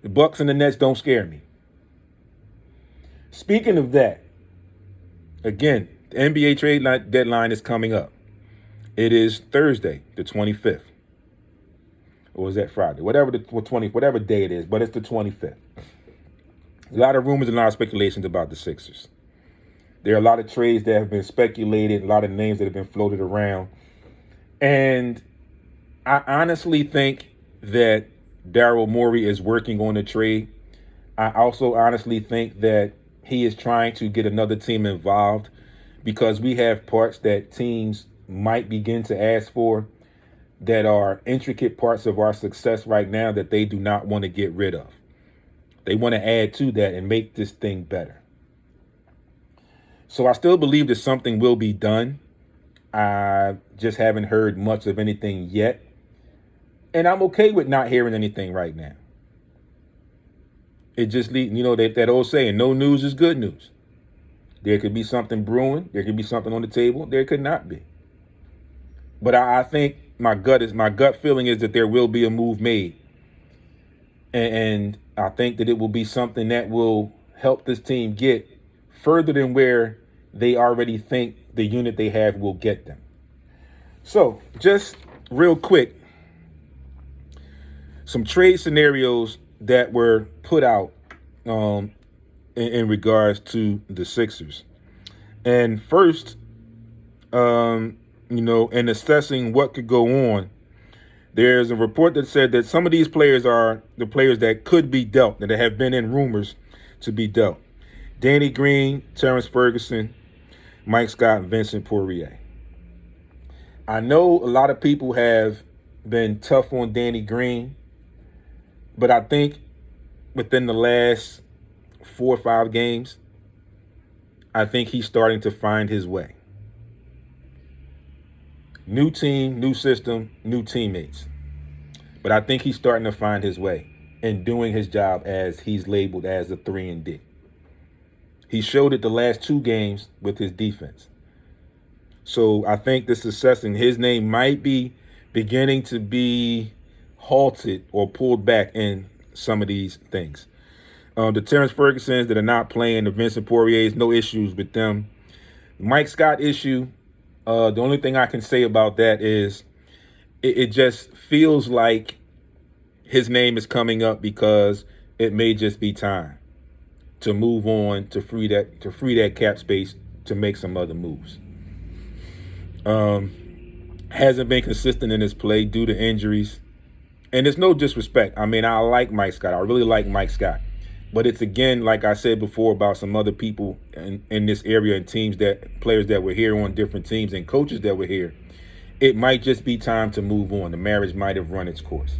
Speaker 1: the Bucks and the Nets don't scare me. Speaking of that, again, the NBA trade deadline is coming up. It is Thursday, the 25th. Or is that Friday? Whatever day it is, but it's the 25th. A lot of rumors and a lot of speculations about the Sixers. There are a lot of trades that have been speculated, a lot of names that have been floated around. And I honestly think that Daryl Morey is working on a trade. I also honestly think that he is trying to get another team involved because we have parts that teams might begin to ask for that are intricate parts of our success right now that they do not want to get rid of. They want to add to that and make this thing better. So I still believe that something will be done. I just haven't heard much of anything yet. And I'm okay with not hearing anything right now. It just leads, that old saying, no news is good news. There could be something brewing. There could be something on the table. There could not be. But I think my gut feeling is that there will be a move made. And I think that it will be something that will help this team get further than where they already think the unit they have will get them. So just real quick, some trade scenarios that were put out in regards to the Sixers. And first, in assessing what could go on, there's a report that said that some of these players are the players that could be dealt, that have been in rumors to be dealt. Danny Green, Terrence Ferguson, Mike Scott, Vincent Poirier. I know a lot of people have been tough on Danny Green, but I think within the last 4 or 5 games, I think he's starting to find his way. New team, new system, new teammates. But I think he's starting to find his way and doing his job as he's labeled as a 3-and-D. He showed it the last 2 games with his defense. So I think the success in his name might be beginning to be halted or pulled back in some of these things. The Terrence Fergusons that are not playing, the Vincent Poiriers, no issues with them. Mike Scott issue, the only thing I can say about that is it just feels like his name is coming up because it may just be time to move on, to free that cap space to make some other moves. Hasn't been consistent in his play due to injuries. And it's no disrespect. I mean, I like Mike Scott. I really like Mike Scott. But it's, again, like I said before about some other people in this area and players that were here on different teams and coaches that were here. It might just be time to move on. The marriage might have run its course.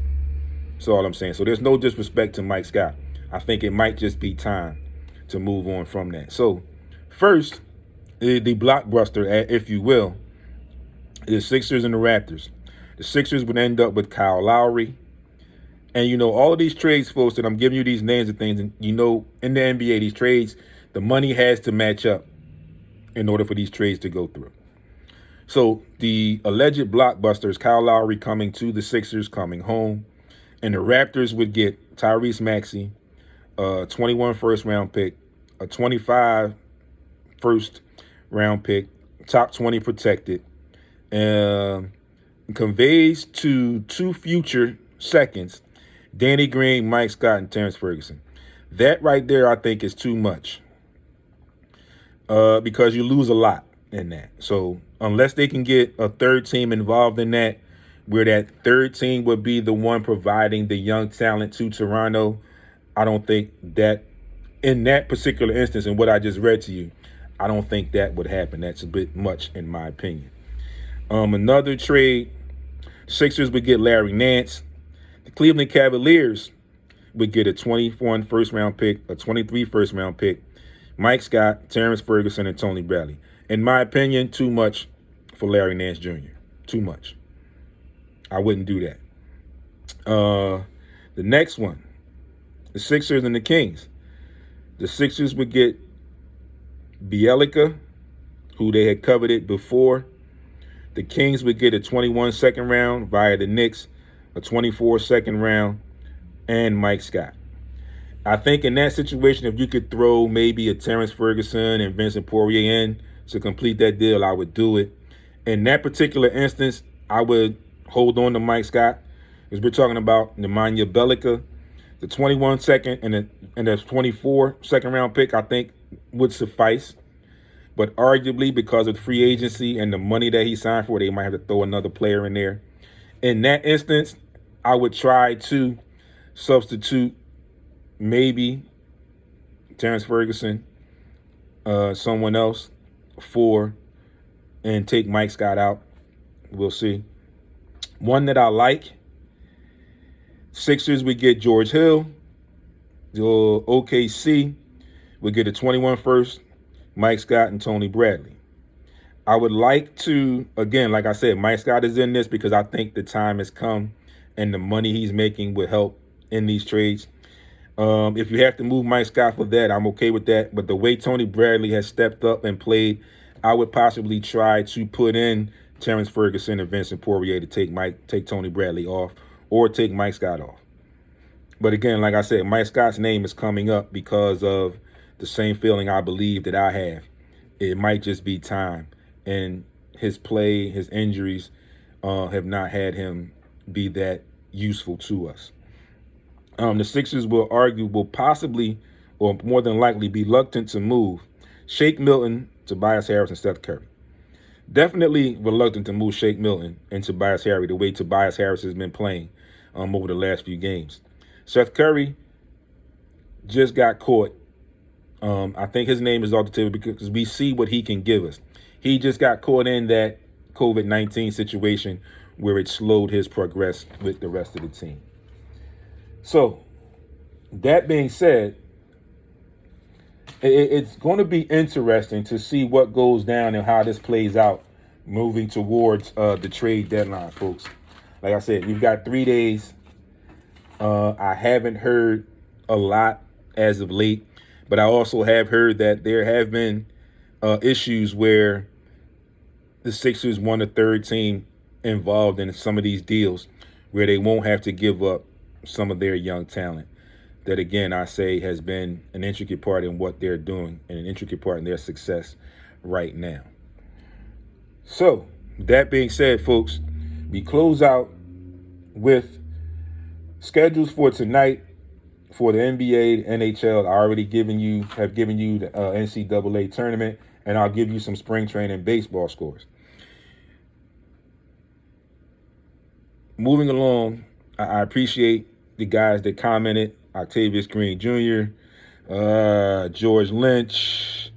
Speaker 1: That's all I'm saying. So there's no disrespect to Mike Scott. I think it might just be time to move on from that. So first, the blockbuster, if you will, the Sixers and the Raptors. The Sixers would end up with Kyle Lowry. And, all of these trades, folks, that I'm giving you these names of things, and, in the NBA, these trades, the money has to match up in order for these trades to go through. So the alleged blockbuster is Kyle Lowry coming to the Sixers, coming home. And the Raptors would get Tyrese Maxey, a 21 first-round pick, a 25 first-round pick, top 20 protected, conveys to 2 future seconds, Danny Green, Mike Scott, and Terrence Ferguson. That right there, I think, is too much because you lose a lot in that. So unless they can get a third team involved in that, where that third team would be the one providing the young talent to Toronto, I don't think that in that particular instance, and what I just read to you, I don't think that would happen. That's a bit much in my opinion. Another trade, Sixers would get Larry Nance. The Cleveland Cavaliers would get a 21 first-round pick, a 23 first-round pick, Mike Scott, Terrence Ferguson, and Tony Bradley. In my opinion, too much for Larry Nance Jr. Too much. I wouldn't do that. The next one, the Sixers and the Kings. The Sixers would get Bielica, who they had coveted before. The Kings would get a 21 second round via the Knicks, a 24 second round, and Mike Scott. I think in that situation, if you could throw maybe a Terrence Ferguson and Vincent Poirier in to complete that deal, I would do it. In that particular instance, I would hold on to Mike Scott, because we're talking about Nemanja Bjelica. The 21 second and the 24 second round pick, I think, would suffice. But arguably, because of free agency and the money that he signed for, they might have to throw another player in there. In that instance, I would try to substitute maybe Terrence Ferguson, someone else, and take Mike Scott out. We'll see. One that I like, Sixers would get George Hill. The OKC would get a 21 first, Mike Scott and Tony Bradley. I would like to, again, like I said, Mike Scott is in this because I think the time has come and the money he's making would help in these trades. If you have to move Mike Scott for that, I'm okay with that. But the way Tony Bradley has stepped up and played, I would possibly try to put in Terrence Ferguson and Vincent Poirier to take Tony Bradley off or take Mike Scott off. But again, like I said, Mike Scott's name is coming up because of the same feeling I believe that I have. It might just be time. And his play, his injuries have not had him be that useful to us. The Sixers will possibly, or more than likely, be reluctant to move Shake Milton, Tobias Harris, and Seth Curry. Definitely reluctant to move Shake Milton and Tobias Harris the way Tobias Harris has been playing over the last few games. Seth Curry just got caught. I think his name is off the table because we see what he can give us. He just got caught in that COVID-19 situation where it slowed his progress with the rest of the team. So, that being said, it's going to be interesting to see what goes down and how this plays out moving towards the trade deadline, folks. Like I said, we've got 3 days. I haven't heard a lot as of late, but I also have heard that there have been issues where the Sixers want a third team involved in some of these deals where they won't have to give up some of their young talent. That, again, I say has been an intricate part in what they're doing and an intricate part in their success right now. So, that being said, folks, we close out with schedules for tonight for the NBA, the NHL. I already have given you the NCAA tournament, and I'll give you some spring training baseball scores. Moving along, I appreciate the guys that commented. Octavius Green Jr., George Lynch.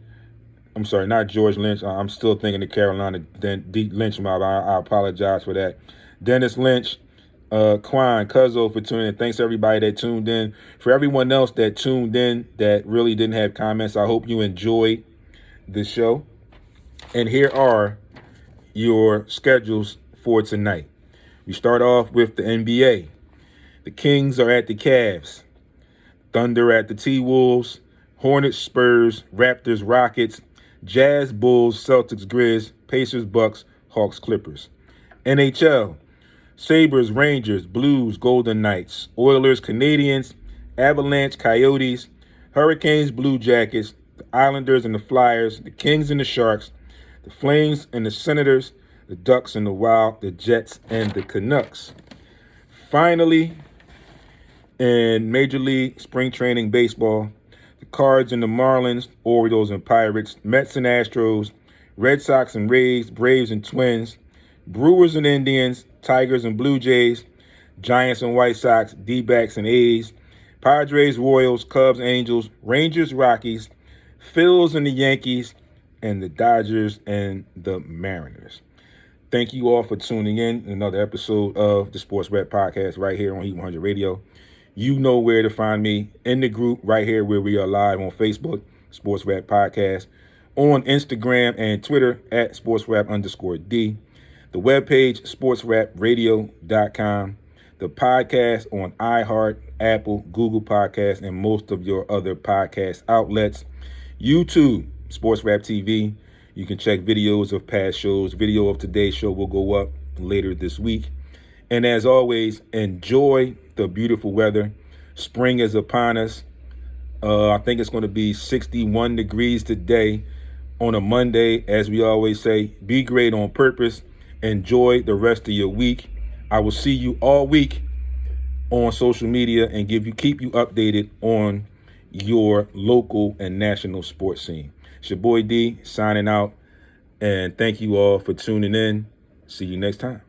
Speaker 1: I'm sorry, not George Lynch. I'm still thinking of Carolina Lynch mob. I apologize for that. Dennis Lynch, Quan, Cuzzo for tuning in. Thanks everybody that tuned in. For everyone else that tuned in that really didn't have comments, I hope you enjoyed the show. And here are your schedules for tonight. We start off with the NBA. The Kings are at the Cavs. Thunder at the T-Wolves. Hornets, Spurs, Raptors, Rockets, Jazz, Bulls, Celtics, Grizz, Pacers, Bucks, Hawks, Clippers. NHL. Sabres, Rangers, Blues, Golden Knights, Oilers, Canadiens, Avalanche, Coyotes, Hurricanes, Blue Jackets, the Islanders and the Flyers, the Kings and the Sharks, the Flames and the Senators, the Ducks and the Wild, the Jets and the Canucks. Finally, in Major League Spring Training Baseball, the Cards and the Marlins, Orioles and Pirates, Mets and Astros, Red Sox and Rays, Braves and Twins, Brewers and Indians, Tigers and Blue Jays, Giants and White Sox, D-backs and A's, Padres, Royals, Cubs, Angels, Rangers, Rockies, Phils and the Yankees, and the Dodgers and the Mariners. Thank you all for tuning in another episode of the Sports Rap Podcast right here on Heat 100 Radio. You know where to find me in the group right here where we are live on Facebook, Sports Rap Podcast, on Instagram and Twitter at sportsrap_D, the webpage sportsrapradio.com, the podcast on iHeart, Apple, Google Podcasts, and most of your other podcast outlets. YouTube, Sports Rap TV. You can check videos of past shows. Video of today's show will go up later this week. And as always, enjoy the beautiful weather. Spring is upon us. I think it's going to be 61 degrees today on a Monday. As we always say, be great on purpose. Enjoy the rest of your week. I will see you all week on social media and keep you updated on your local and national sports scene. It's your boy D signing out, and thank you all for tuning in. See you next time.